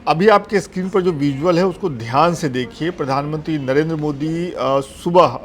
अभी आपके स्क्रीन पर जो विजुअल है उसको ध्यान से देखिए। प्रधानमंत्री नरेंद्र मोदी सुबह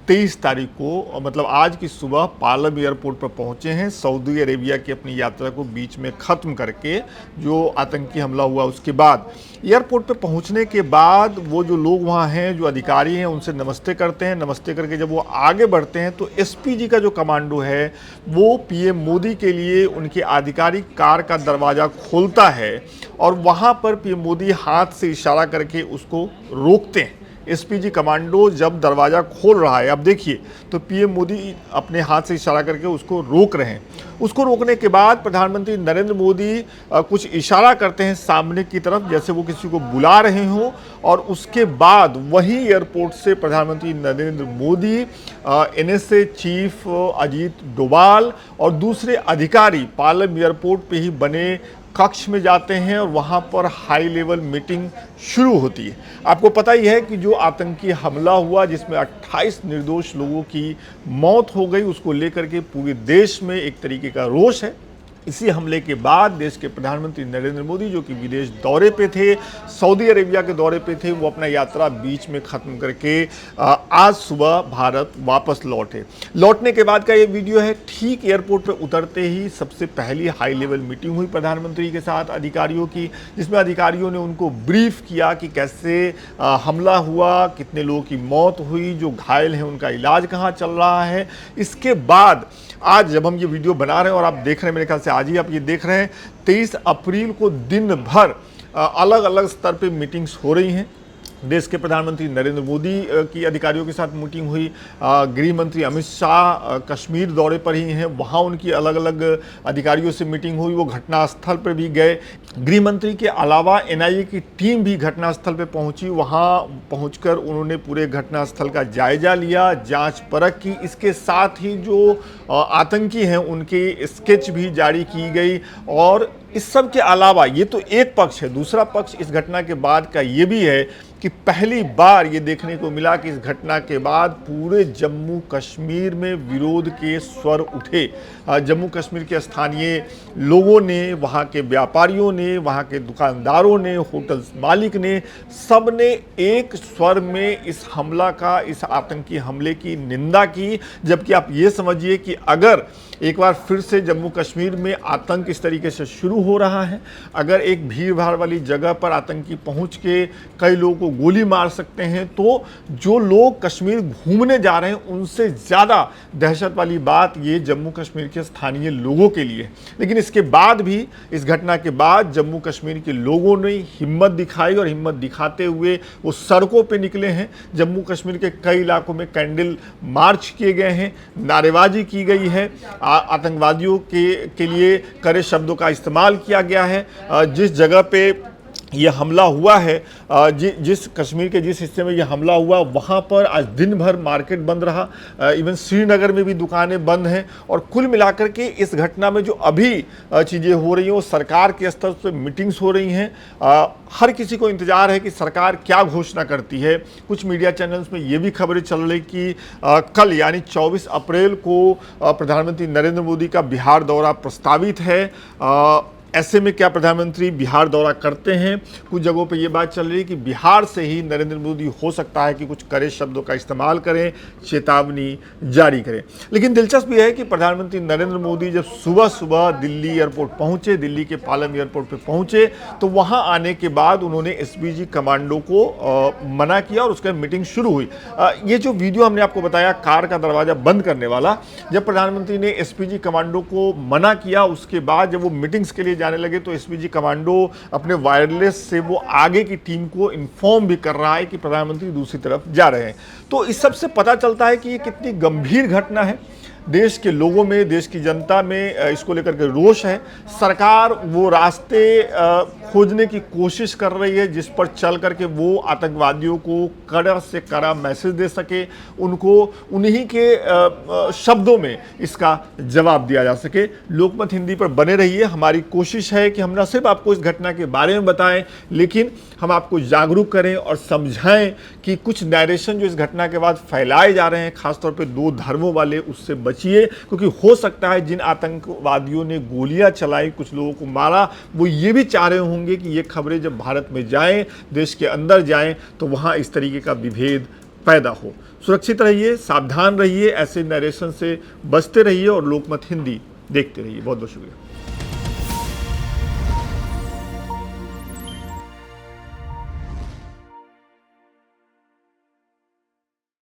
23 तारीख को मतलब आज की सुबह पालम एयरपोर्ट पर पहुंचे हैं। सऊदी अरेबिया की अपनी यात्रा को बीच में ख़त्म करके जो आतंकी हमला हुआ उसके बाद एयरपोर्ट पर पहुंचने के बाद वो जो लोग वहां हैं, जो अधिकारी हैं, उनसे नमस्ते करते हैं। नमस्ते करके जब वो आगे बढ़ते हैं तो एसपीजी का जो कमांडो है वो पीएम मोदी के लिए उनकी आधिकारिक कार का दरवाज़ा खोलता है और वहाँ पर पीएम मोदी हाथ से इशारा करके उसको रोकते हैं। एसपीजी कमांडो जब दरवाज़ा खोल रहा है, अब देखिए, तो पीएम मोदी अपने हाथ से इशारा करके उसको रोक रहे हैं। उसको रोकने के बाद प्रधानमंत्री नरेंद्र मोदी कुछ इशारा करते हैं सामने की तरफ, जैसे वो किसी को बुला रहे हों, और उसके बाद वहीं एयरपोर्ट से प्रधानमंत्री नरेंद्र मोदी एनएसए चीफ अजीत डोभाल और दूसरे अधिकारी पालम एयरपोर्ट पे ही बने कक्ष में जाते हैं और वहाँ पर हाई लेवल मीटिंग शुरू होती है। आपको पता ही है कि जो आतंकी हमला हुआ जिसमें 28 निर्दोष लोगों की मौत हो गई, उसको लेकर के पूरे देश में एक तरीके का रोष है। इसी हमले के बाद देश के प्रधानमंत्री नरेंद्र मोदी, जो कि विदेश दौरे पे थे, सऊदी अरेबिया के दौरे पे थे, वो अपना यात्रा बीच में ख़त्म करके आज सुबह भारत वापस लौटे। लौटने के बाद का ये वीडियो है। ठीक एयरपोर्ट पे उतरते ही सबसे पहली हाई लेवल मीटिंग हुई प्रधानमंत्री के साथ अधिकारियों की, जिसमें अधिकारियों ने उनको ब्रीफ किया कि कैसे हमला हुआ, कितने लोगों की मौत हुई, जो घायल हैं उनका इलाज कहाँ चल रहा है। इसके बाद आज जब हम ये वीडियो बना रहे हैं और आप देख रहे हैं, मेरे ख्याल से आज ही आप ये देख रहे हैं, 23 अप्रैल को दिन भर अलग अलग स्तर पे मीटिंग्स हो रही हैं। देश के प्रधानमंत्री नरेंद्र मोदी की अधिकारियों के साथ मीटिंग हुई। गृह मंत्री अमित शाह कश्मीर दौरे पर ही हैं, वहाँ उनकी अलग अलग अधिकारियों से मीटिंग हुई। वो घटनास्थल पर भी गए। गृह मंत्री के अलावा एनआईए की टीम भी घटनास्थल पर पहुंची। वहाँ पहुंचकर उन्होंने पूरे घटनास्थल का जायजा लिया, जांच परख की। इसके साथ ही जो आतंकी हैं उनके स्केच भी जारी की गई। और इस सब के अलावा, ये तो एक पक्ष है, दूसरा पक्ष इस घटना के बाद का ये भी है कि पहली बार ये देखने को मिला कि इस घटना के बाद पूरे जम्मू कश्मीर में विरोध के स्वर उठे। जम्मू कश्मीर के स्थानीय लोगों ने, वहाँ के व्यापारियों ने, वहाँ के दुकानदारों ने, होटल मालिक ने, सब ने एक स्वर में इस हमला का, इस आतंकी हमले की निंदा की। जबकि आप ये समझिए कि अगर एक बार फिर से जम्मू कश्मीर में आतंक इस तरीके से शुरू हो रहा है, अगर एक भीड़ भाड़ वाली जगह पर आतंकी पहुंच के कई लोगों को गोली मार सकते हैं, तो जो लोग कश्मीर घूमने जा रहे हैं उनसे ज़्यादा दहशत वाली बात ये जम्मू कश्मीर के स्थानीय लोगों के लिए है। लेकिन इसके बाद भी, इस घटना के बाद जम्मू कश्मीर के लोगों ने हिम्मत दिखाई और हिम्मत दिखाते हुए वो सड़कों पर निकले हैं। जम्मू कश्मीर के कई इलाकों में कैंडल मार्च किए गए हैं, नारेबाजी की गई है, आतंकवादियों के लिए कड़े शब्दों का इस्तेमाल किया गया है। जिस जगह पे यह हमला हुआ है, जिस कश्मीर के जिस हिस्से में यह हमला हुआ, वहाँ पर आज दिन भर मार्केट बंद रहा। इवन श्रीनगर में भी दुकानें बंद हैं। और कुल मिलाकर के इस घटना में जो अभी चीज़ें हो रही हैं, वो सरकार के स्तर पर मीटिंग्स हो रही हैं। हर किसी को इंतजार है कि सरकार क्या घोषणा करती है। कुछ मीडिया चैनल्स में ये भी खबरें चल रही कि कल यानी 24 अप्रैल को प्रधानमंत्री नरेंद्र मोदी का बिहार दौरा प्रस्तावित है। ऐसे में क्या प्रधानमंत्री बिहार दौरा करते हैं? कुछ जगहों पे ये बात चल रही है कि बिहार से ही नरेंद्र मोदी हो सकता है कि कुछ कड़े शब्दों का इस्तेमाल करें, चेतावनी जारी करें। लेकिन दिलचस्प यह है कि प्रधानमंत्री नरेंद्र मोदी जब सुबह सुबह दिल्ली एयरपोर्ट पहुंचे, दिल्ली के पालम एयरपोर्ट पे पहुंचे, तो वहां आने के बाद उन्होंने एसपीजी कमांडो को मना किया और उसका मीटिंग शुरू हुई। ये जो वीडियो हमने आपको बताया कार का दरवाजा बंद करने वाला, जब प्रधानमंत्री ने एसपीजी कमांडो को मना किया, उसके बाद जब वो मीटिंग्स के लिए जाने लगे तो एसपीजी कमांडो अपने वायरलेस से वो आगे की टीम को इन्फॉर्म भी कर रहा है कि प्रधानमंत्री दूसरी तरफ जा रहे हैं। तो इस सब से पता चलता है कि ये कितनी गंभीर घटना है। देश के लोगों में, देश की जनता में इसको लेकर के रोष है। सरकार वो रास्ते खोजने की कोशिश कर रही है जिस पर चल करके वो आतंकवादियों को कड़ा से कड़ा मैसेज दे सके, उनको उन्हीं के शब्दों में इसका जवाब दिया जा सके। लोकमत हिंदी पर बने रहिए। हमारी कोशिश है कि हम न सिर्फ आपको इस घटना के बारे में बताएं, लेकिन हम आपको जागरूक करें और समझाएं कि कुछ नैरेशन जो इस घटना के बाद फैलाए जा रहे हैं, खासतौर पर दो धर्मों वाले, उससे बच बचिए, क्योंकि हो सकता है जिन आतंकवादियों ने गोलियां चलाई, कुछ लोगों को मारा, वो ये भी चाह रहे होंगे कि ये खबरें जब भारत में जाएं, देश के अंदर जाएं, तो वहां इस तरीके का विभेद पैदा हो। सुरक्षित रहिए, सावधान रहिए, ऐसे नरेशन से बचते रहिए और लोकमत हिंदी देखते रहिए। बहुत बहुत शुक्रिया।